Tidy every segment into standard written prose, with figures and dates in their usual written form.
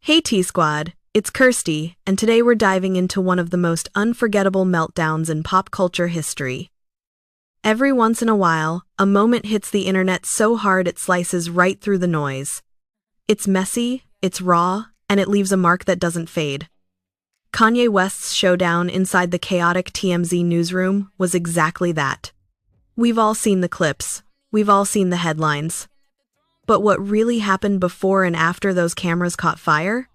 Hey T-Squad, it's Kirsty, and today we're diving into one of the most unforgettable meltdowns in pop culture history. Every once in a while, a moment hits the internet so hard it slices right through the noise. It's messy, it's raw, and it leaves a mark that doesn't fade. Kanye West's showdown inside the chaotic TMZ newsroom was exactly that. We've all seen the clips, we've all seen the headlines. But what really happened before and after those cameras caught fire?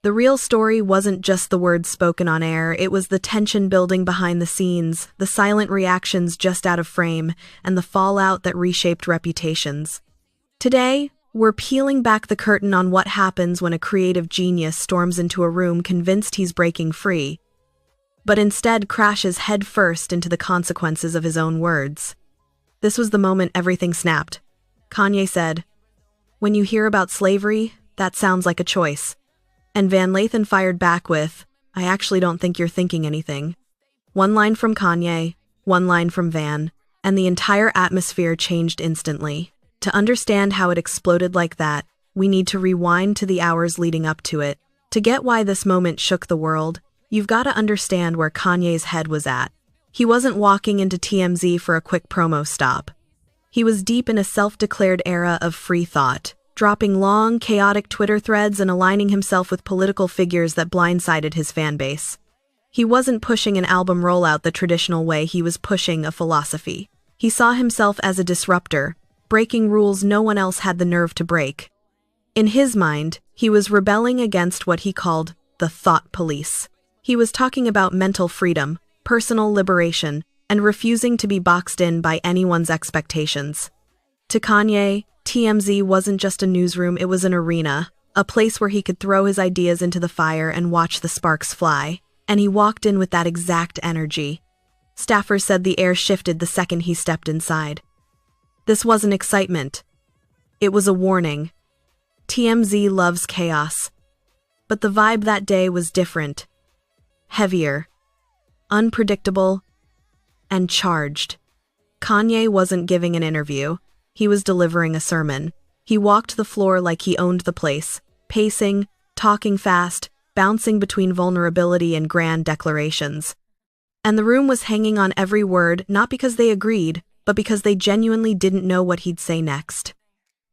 The real story wasn't just the words spoken on air, it was the tension building behind the scenes, the silent reactions just out of frame, and the fallout that reshaped reputations. Today, we're peeling back the curtain on what happens when a creative genius storms into a room convinced he's breaking free, but instead crashes headfirst into the consequences of his own words. This was the moment everything snapped. Kanye said, "When you hear about slavery, that sounds like a choice." And Lathan fired back with, "I actually don't think you're thinking anything." One line from Kanye, one line from Van, and the entire atmosphere changed instantly. To understand how it exploded like that, we need to rewind to the hours leading up to it. To get why this moment shook the world, you've got to understand where Kanye's head was at. He wasn't walking into TMZ for a quick promo stop. He was deep in a self-declared era of free thought, dropping long, chaotic Twitter threads and aligning himself with political figures that blindsided his fanbase. He wasn't pushing an album rollout the traditional way, he was pushing a philosophy. He saw himself as a disruptor, breaking rules no one else had the nerve to break. In his mind, he was rebelling against what he called the thought police. He was talking about mental freedom, personal liberation, and refusing to be boxed in by anyone's expectations. To Kanye, TMZ wasn't just a newsroom, it was an arena, a place where he could throw his ideas into the fire and watch the sparks fly, and he walked in with that exact energy. Staffers said the air shifted the second he stepped inside. This wasn't excitement. It was a warning. TMZ loves chaos. But the vibe that day was different. Heavier. Unpredictable. And charged. Kanye wasn't giving an interview. He was delivering a sermon. He walked the floor like he owned the place, pacing, talking fast, bouncing between vulnerability and grand declarations. And the room was hanging on every word, not because they agreed, but because they genuinely didn't know what he'd say next.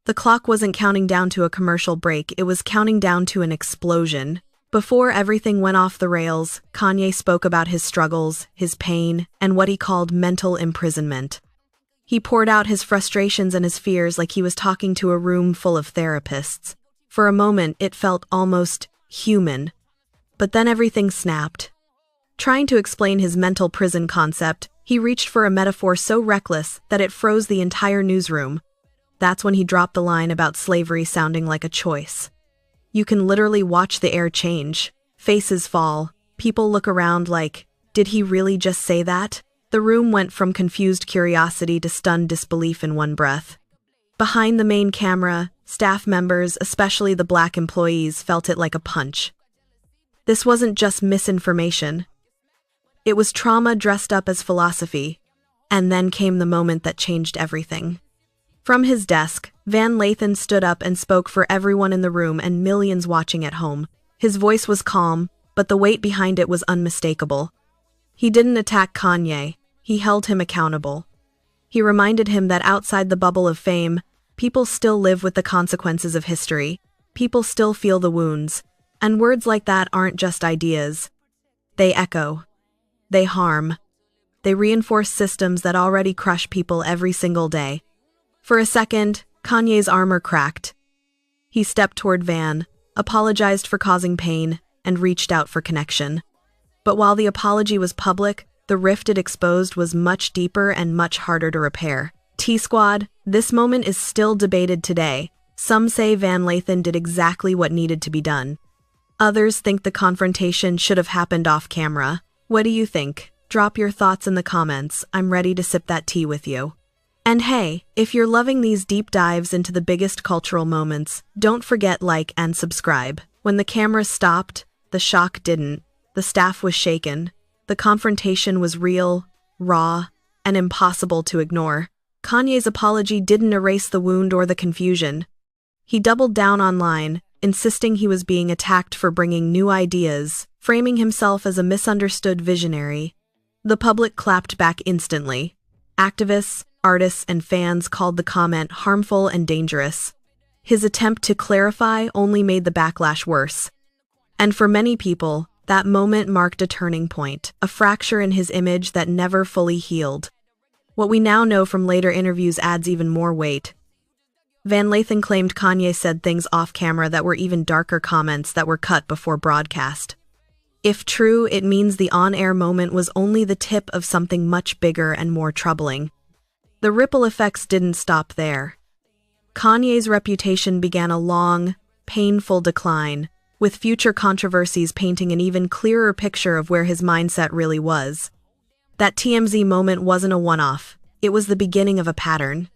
The clock wasn't counting down to a commercial break, it was counting down to an explosion. Before everything went off the rails, Kanye spoke about his struggles, his pain, and what he called mental imprisonment. He poured out his frustrations and his fears like he was talking to a room full of therapists. For a moment, it felt almost human. But then everything snapped. Trying to explain his mental prison concept, he reached for a metaphor so reckless that it froze the entire newsroom. That's when he dropped the line about slavery sounding like a choice. You can literally watch the air change. Faces fall. People look around like, did he really just say that? The room went from confused curiosity to stunned disbelief in one breath. Behind the main camera, staff members, especially the black employees, felt it like a punch. This wasn't just misinformation. It was trauma dressed up as philosophy. And then came the moment that changed everything. From his desk, Lathan stood up and spoke for everyone in the room and millions watching at home. His voice was calm, but the weight behind it was unmistakable. He didn't attack Kanye, he held him accountable. He reminded him that outside the bubble of fame, people still live with the consequences of history. People still feel the wounds. And words like that aren't just ideas. They echo. They harm. They reinforce systems that already crush people every single day. For a second, Kanye's armor cracked. He stepped toward Van, apologized for causing pain, and reached out for connection. But while the apology was public, the rift it exposed was much deeper and much harder to repair. T-Squad, this moment is still debated today. Some say Lathan did exactly what needed to be done. Others think the confrontation should have happened off camera. What do you think? Drop your thoughts in the comments. I'm ready to sip that tea with you. And hey, if you're loving these deep dives into the biggest cultural moments, don't forget like and subscribe. When the camera stopped, the shock didn't. The staff was shaken. The confrontation was real, raw, and impossible to ignore. Kanye's apology didn't erase the wound or the confusion. He doubled down online, insisting he was being attacked for bringing new ideas, framing himself as a misunderstood visionary. The public clapped back instantly. Activists, artists, and fans called the comment harmful and dangerous. His attempt to clarify only made the backlash worse. And for many people, that moment marked a turning point, a fracture in his image that never fully healed. What we now know from later interviews adds even more weight. Lathan claimed Kanye said things off-camera that were even darker comments that were cut before broadcast. If true, it means the on-air moment was only the tip of something much bigger and more troubling. The ripple effects didn't stop there. Kanye's reputation began a long, painful decline, with future controversies painting an even clearer picture of where his mindset really was. That TMZ moment wasn't a one-off, it was the beginning of a pattern.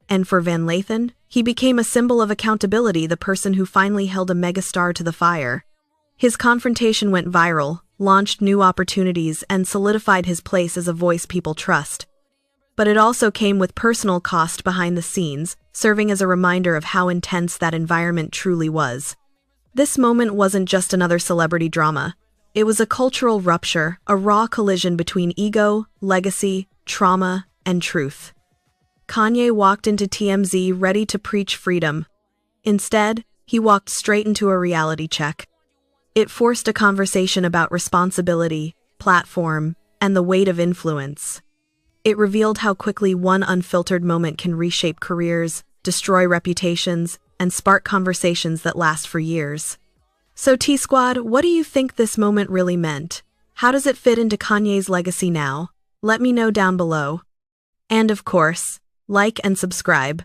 And for Lathan, he became a symbol of accountability, the person who finally held a megastar to the fire. His confrontation went viral, launched new opportunities, and solidified his place as a voice people trust. But it also came with personal cost behind the scenes, serving as a reminder of how intense that environment truly was. This moment wasn't just another celebrity drama. It was a cultural rupture, a raw collision between ego, legacy, trauma, and truth. Kanye walked into TMZ ready to preach freedom. Instead, he walked straight into a reality check. It forced a conversation about responsibility, platform, and the weight of influence. It revealed how quickly one unfiltered moment can reshape careers, destroy reputations, and spark conversations that last for years. So T-Squad, what do you think this moment really meant? How does it fit into Kanye's legacy now? Let me know down below. And of course, like and subscribe.